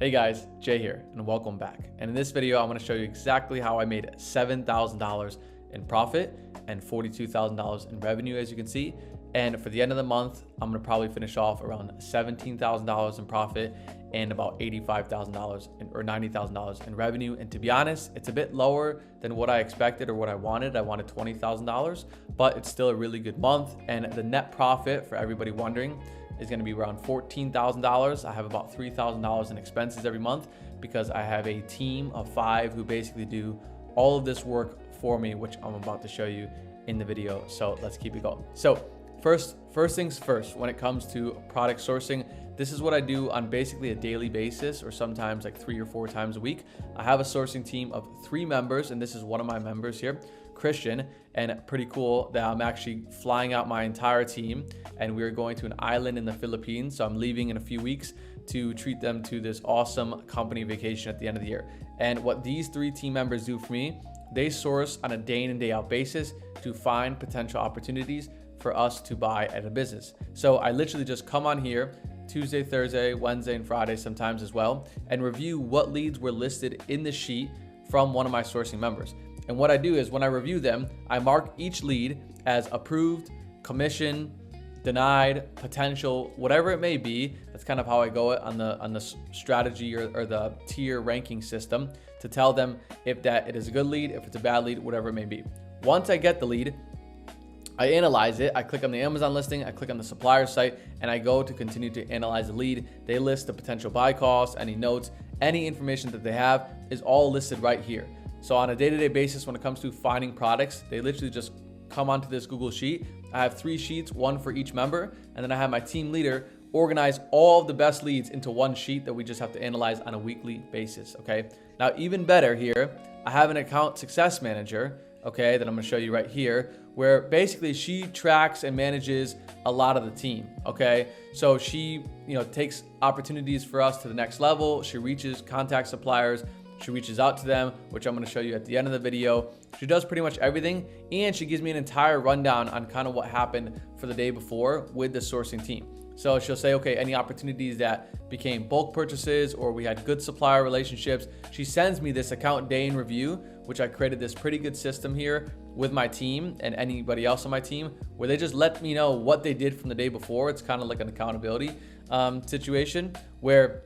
Hey guys, Jay here, and welcome back. And in this video, I'm gonna show you exactly how I made $7,000 in profit and $42,000 in revenue, as you can see. And for the end of the month, I'm gonna probably finish off around $17,000 in profit and about $85,000 or $90,000 in revenue. And to be honest, it's a bit lower than what I expected or what I wanted. I wanted $20,000, but it's still a really good month. And the net profit, for everybody wondering, is going to be around $14,000. I have about $3,000 in expenses every month because I have a team of 5 who basically do all of this work for me, which I'm about to show you in the video. So let's keep it going. So first things first, when it comes to product sourcing, this is what I do on basically a daily basis, or sometimes like 3 or 4 times a week. I have a sourcing team of 3 members, and this is one of my members here, Christian, and pretty cool that I'm actually flying out my entire team, and we're going to an island in the Philippines. So I'm leaving in a few weeks to treat them to this awesome company vacation at the end of the year. And what these 3 team members do for me, they source on a day in and day out basis to find potential opportunities for us to buy at a business. So I literally just come on here Tuesday, Thursday, Wednesday, and Friday sometimes as well, and review what leads were listed in the sheet from one of my sourcing members. And what I do is when I review them, I mark each lead as approved, commission, denied, potential, whatever it may be. That's kind of how I go on the strategy or the tier ranking system to tell them if that it is a good lead, if it's a bad lead, whatever it may be. Once I get the lead, I analyze it. I click on the Amazon listing, I click on the supplier site, and I go to continue to analyze the lead. They list the potential buy costs, any notes, any information that they have is all listed right here. So on a day-to-day basis, when it comes to finding products, they literally just come onto this Google sheet. I have 3 sheets, 1 for each member, and then I have my team leader organize all of the best leads into one sheet that we just have to analyze on a weekly basis, okay? Now, even better here, I have an account success manager, okay, that I'm gonna show you right here, where basically she tracks and manages a lot of the team, okay? So she, takes opportunities for us to the next level. She contacts suppliers, she reaches out to them, which I'm gonna show you at the end of the video. She does pretty much everything, and she gives me an entire rundown on kind of what happened for the day before with the sourcing team. So she'll say, okay, any opportunities that became bulk purchases or we had good supplier relationships. She sends me this account day in review, which I created this pretty good system here with my team and anybody else on my team, where they just let me know what they did from the day before. It's kind of like an accountability situation where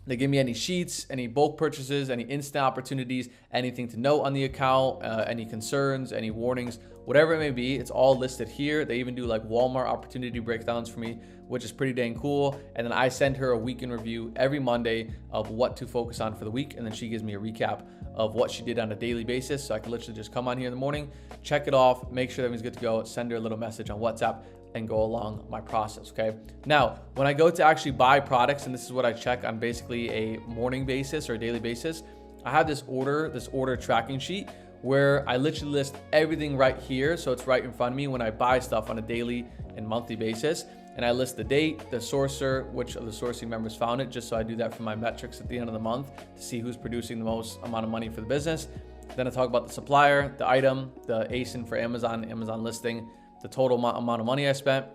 they give me any sheets, any bulk purchases, any instant opportunities, anything to note on the account, any concerns, any warnings, whatever it may be. It's all listed here. They even do like Walmart opportunity breakdowns for me, which is pretty dang cool. And then I send her a week in review every Monday of what to focus on for the week. And then she gives me a recap of what she did on a daily basis. So I can literally just come on here in the morning, check it off, make sure everything's good to go, send her a little message on WhatsApp, and go along my process, okay? Now, when I go to actually buy products, and this is what I check on basically a morning basis or a daily basis, I have this order tracking sheet where I literally list everything right here. So it's right in front of me when I buy stuff on a daily and monthly basis. And I list the date, the sourcer, which of the sourcing members found it, just so I do that for my metrics at the end of the month to see who's producing the most amount of money for the business. Then I talk about the supplier, the item, the ASIN for Amazon listing, the total amount of money I spent,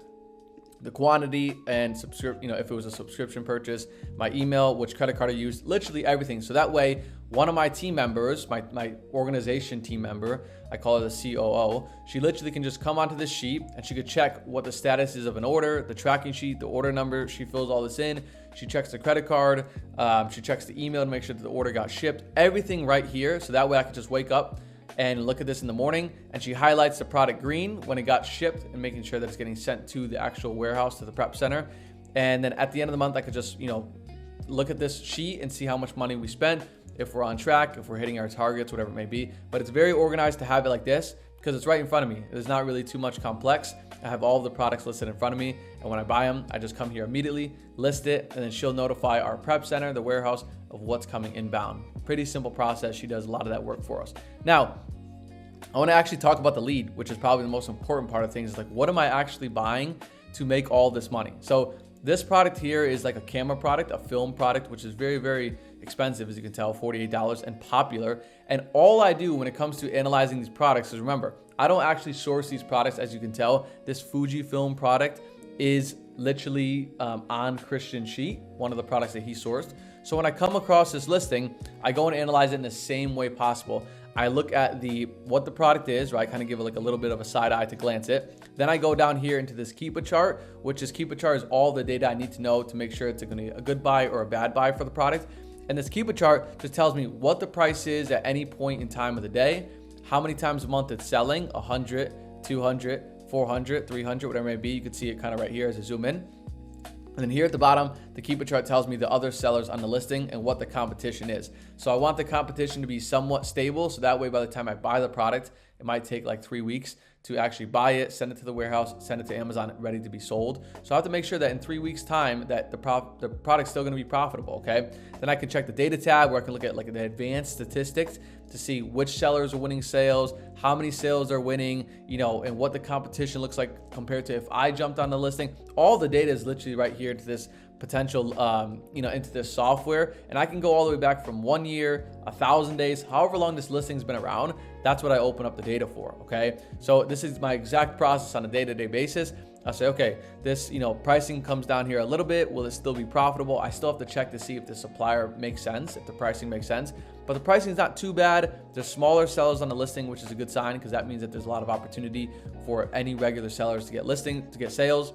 the quantity, and if it was a subscription purchase, my email, which credit card I used, literally everything. So that way, one of my team members, my organization team member, I call her the COO, she literally can just come onto this sheet and she could check what the status is of an order, the tracking sheet, the order number. She fills all this in. She checks the credit card. She checks the email to make sure that the order got shipped. Everything right here. So that way I can just wake up and look at this in the morning, and she highlights the product green when it got shipped and making sure that it's getting sent to the actual warehouse, to the prep center. And then at the end of the month, I could just, look at this sheet and see how much money we spent, if we're on track, if we're hitting our targets, whatever it may be. But it's very organized to have it like this because it's right in front of me. It's not really too much complex. I have all of the products listed in front of me, and when I buy them, I just come here immediately, list it, and then she'll notify our prep center, the warehouse, of what's coming inbound. Pretty simple process. She does a lot of that work for us. Now, I want to actually talk about the lead, which is probably the most important part of things. Is like, what am I actually buying to make all this money? So this product here is like a camera product, a film product, which is very, very expensive, as you can tell, $48, and popular. And all I do when it comes to analyzing these products is, remember, I don't actually source these products. As you can tell, this Fujifilm product is literally on Christian sheet, one of the products that he sourced. So when I come across this listing, I go and analyze it in the same way possible. I look at what the product is, right? Kind of give it like a little bit of a side eye to glance it. Then I go down here into this Keepa chart, which is Keepa chart is all the data I need to know to make sure it's a good buy or a bad buy for the product. And this Keepa chart just tells me what the price is at any point in time of the day, how many times a month it's selling, 100, 200, 400, 300, whatever it may be. You can see it kind of right here as I zoom in. And then here at the bottom, the Keepa chart tells me the other sellers on the listing and what the competition is. So I want the competition to be somewhat stable. So that way, by the time I buy the product, it might take like 3 weeks to actually buy it, send it to the warehouse, send it to Amazon, ready to be sold. So I have to make sure that in 3 weeks time that the product's still gonna be profitable, okay? Then I can check the data tab where I can look at like the advanced statistics to see which sellers are winning sales, how many sales they're winning, and what the competition looks like compared to if I jumped on the listing. All the data is literally right here to this potential, into this software. And I can go all the way back from 1 year, 1,000 days, however long this listing's been around. That's what I open up the data for, okay? So this is my exact process on a day-to-day basis. I'll say, okay, this, pricing comes down here a little bit. Will it still be profitable? I still have to check to see if the supplier makes sense, if the pricing makes sense. But the pricing is not too bad. There's smaller sellers on the listing, which is a good sign because that means that there's a lot of opportunity for any regular sellers to get sales.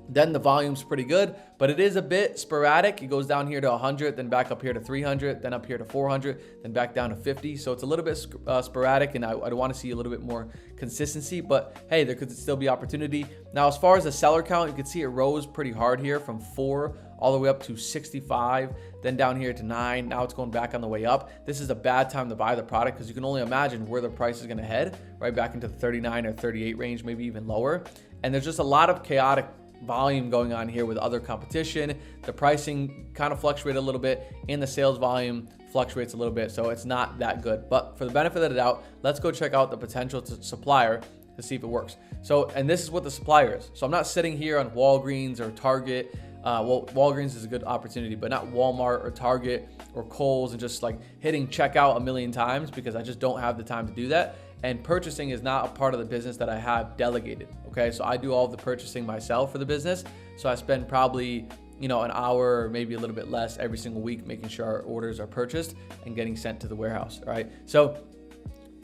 Then the volume's pretty good, but it is a bit sporadic. It goes down here to 100, then back up here to 300, then up here to 400, then back down to 50. So it's a little bit sporadic, and I'd want to see a little bit more consistency, but hey, there could still be opportunity. Now, as far as the seller count, you can see it rose pretty hard here from 4 all the way up to 65, then down here to 9. Now it's going back on the way up. This is a bad time to buy the product because you can only imagine where the price is going to head, right back into the 39 or 38 range, maybe even lower. And there's just a lot of chaotic volume going on here with other competition. The pricing kind of fluctuates a little bit and the sales volume fluctuates a little bit. So it's not that good, but for the benefit of the doubt, let's go check out the potential supplier to see if it works. So, and this is what the supplier is. So I'm not sitting here on Walgreens or Target. Well, Walgreens is a good opportunity, but not Walmart or Target or Kohl's and just like hitting checkout a million times because I just don't have the time to do that. And purchasing is not a part of the business that I have delegated. Okay, so I do all of the purchasing myself for the business. So I spend probably, an hour or maybe a little bit less every single week making sure our orders are purchased and getting sent to the warehouse. All right. So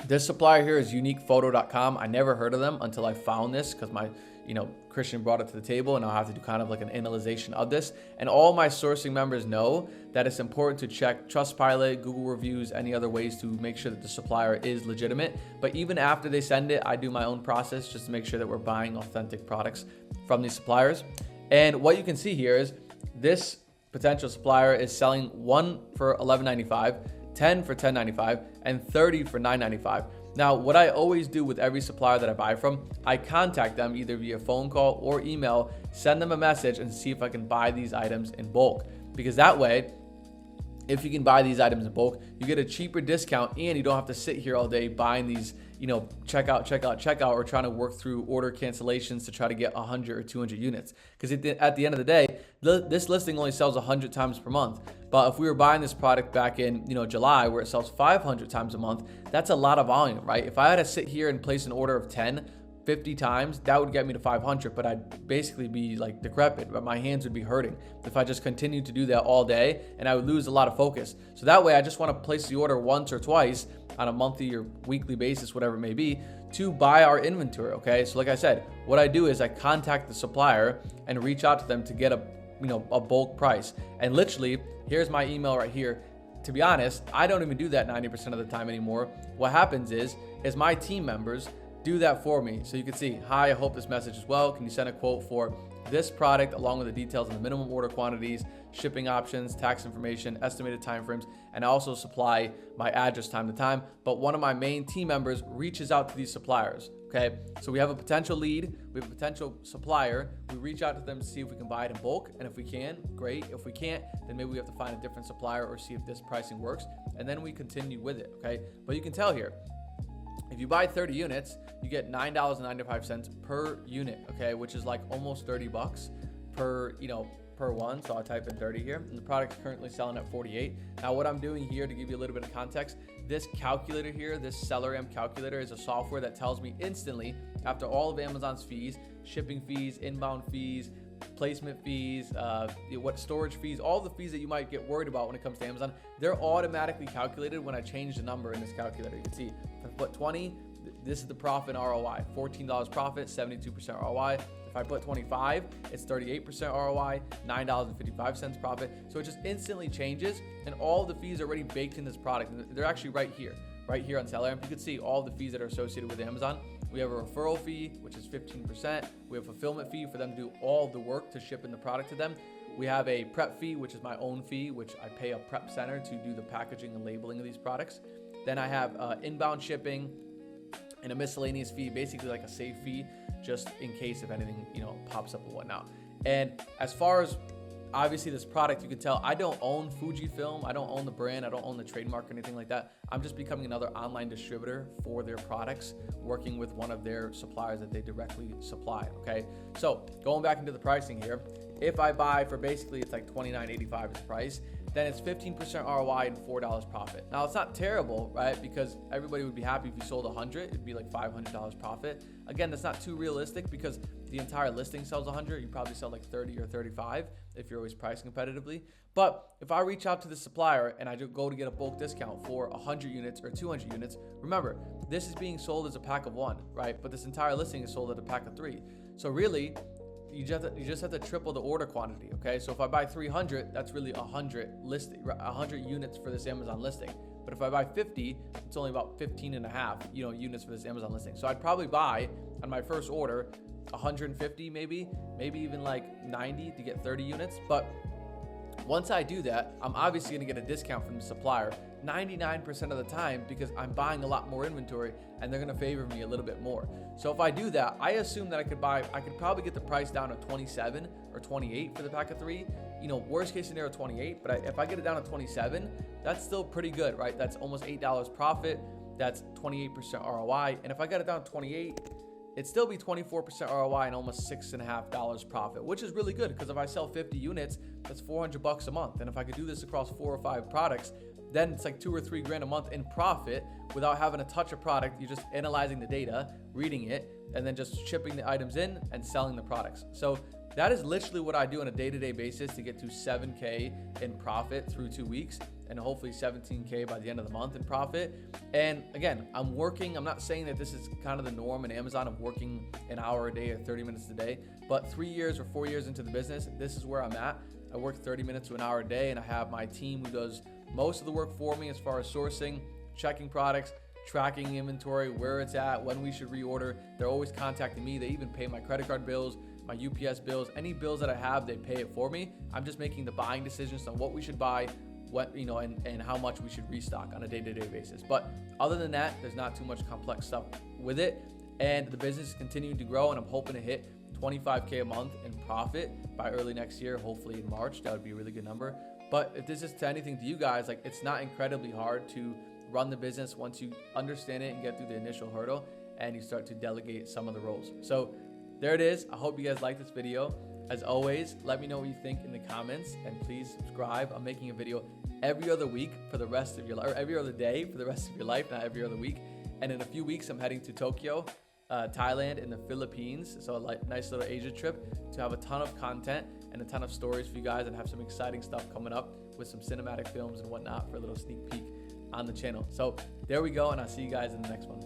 this supplier here is uniquephoto.com. I never heard of them until I found this because my Christian brought it to the table, and I'll have to do kind of like an analyzation of this. And all my sourcing members know that it's important to check Trustpilot, Google reviews, any other ways to make sure that the supplier is legitimate. But even after they send it, I do my own process just to make sure that we're buying authentic products from these suppliers. And what you can see here is this potential supplier is selling 1 for $11.95, 10 for $10.95, and 30 for $9.95. Now, what I always do with every supplier that I buy from, I contact them either via phone call or email, send them a message and see if I can buy these items in bulk. Because that way, if you can buy these items in bulk, you get a cheaper discount and you don't have to sit here all day buying these, checkout, or trying to work through order cancellations to try to get 100 or 200 units. Because at the end of the day, this listing only sells 100 times per month. But if we were buying this product back in, July, where it sells 500 times a month, that's a lot of volume, right? If I had to sit here and place an order of 10, 50 times, that would get me to 500, but I'd basically be like decrepit, but my hands would be hurting if I just continued to do that all day, and I would lose a lot of focus. So that way, I just want to place the order once or twice on a monthly or weekly basis, whatever it may be, to buy our inventory, okay? So like I said, what I do is I contact the supplier and reach out to them to get a bulk price. And literally, here's my email right here. To be honest, I don't even do that 90% of the time anymore. What happens is my team members do that for me. So you can see, hi, I hope this message is well. Can you send a quote for this product along with the details on the minimum order quantities, shipping options, tax information, estimated timeframes, and I also supply my address time to time. But one of my main team members reaches out to these suppliers. Okay, so we have a potential lead, we have a potential supplier. We reach out to them to see if we can buy it in bulk, and if we can, great. If we can't, then maybe we have to find a different supplier or see if this pricing works, and then we continue with it. Okay, but you can tell here, if you buy 30 units, you get $9.95 per unit, okay, which is like almost $30 per, per one. So I'll type in 30 here, and the product is currently selling at 48. Now, what I'm doing here to give you a little bit of context, this calculator here, this SellerAmp calculator, is a software that tells me instantly, after all of Amazon's fees, shipping fees, inbound fees, placement fees, what storage fees, all the fees that you might get worried about when it comes to Amazon, they're automatically calculated when I change the number in this calculator. You can see if I put 20, this is the profit ROI, $14 profit, 72% ROI. If I put 25, it's 38% ROI, $9.55 profit. So it just instantly changes, and all the fees are already baked in this product. And they're actually right here on SellerAmp. You can see all the fees that are associated with Amazon. We have a referral fee, which is 15%. We have a fulfillment fee for them to do all the work to ship in the product to them. We have a prep fee, which is my own fee, which I pay a prep center to do the packaging and labeling of these products. Then I have inbound shipping and a miscellaneous fee, basically like a safe fee, just in case if anything, pops up and whatnot. And as far as obviously this product, you can tell I don't own Fujifilm. I don't own the brand. I don't own the trademark or anything like that. I'm just becoming another online distributor for their products, working with one of their suppliers that they directly supply. Okay. So going back into the pricing here, if I buy for basically, it's like $29.85 is the price, then it's 15% ROI and $4 profit. Now it's not terrible, right? Because everybody would be happy if you sold 100, it'd be like $500 profit. Again, that's not too realistic because the entire listing sells 100. You probably sell like 30 or 35 if you're always priced competitively. But if I reach out to the supplier and I go to get a bulk discount for 100 units or 200 units, remember, this is being sold as a pack of 1, right? But this entire listing is sold at a pack of 3. So really, you just have to triple the order quantity, okay? So if I buy 300, that's really 100 units for this Amazon listing. But if I buy 50, it's only about 15 and a half, units for this Amazon listing. So I'd probably buy on my first order 150, maybe even like 90 to get 30 units. But once I do that, I'm obviously gonna get a discount from the supplier 99% of the time because I'm buying a lot more inventory and they're gonna favor me a little bit more. So if I do that, I assume that I could probably get the price down to 27 or 28 for the pack of 3. Worst case scenario 28, but if I get it down to 27, that's still pretty good, right? That's almost $8 profit. That's 28% ROI. And if I got it down to 28, it'd still be 24% ROI and almost $6.50 profit, which is really good because if I sell 50 units, that's $400 a month. And if I could do this across 4 or 5 products, then it's like $2 or $3 grand a month in profit without having to touch a product. You're just analyzing the data, reading it, and then just shipping the items in and selling the products. So that is literally what I do on a day-to-day basis to get to 7K in profit through 2 weeks and hopefully 17K by the end of the month in profit. And again, I'm not saying that this is kind of the norm in Amazon of working an hour a day or 30 minutes a day, but 3 years or 4 years into the business, this is where I'm at. I work 30 minutes to an hour a day and I have my team who does most of the work for me as far as sourcing, checking products, tracking inventory, where it's at, when we should reorder. They're always contacting me. They even pay my credit card bills, my UPS bills, any bills that I have, they pay it for me. I'm just making the buying decisions on what we should buy, and how much we should restock on a day-to-day basis. But other than that, there's not too much complex stuff with it. And the business is continuing to grow and I'm hoping to hit 25K a month in profit by early next year, hopefully in March. That would be a really good number. But if this is to anything to you guys, like it's not incredibly hard to run the business once you understand it and get through the initial hurdle and you start to delegate some of the roles. So there it is. I hope you guys like this video. As always, let me know what you think in the comments and please subscribe. I'm making a video every other week for the rest of your life, or every other day for the rest of your life, not every other week. And in a few weeks, I'm heading to Tokyo, Thailand, and the Philippines. So a nice little Asia trip to have a ton of content and a ton of stories for you guys and have some exciting stuff coming up with some cinematic films and whatnot for a little sneak peek on the channel. So there we go, and I'll see you guys in the next one.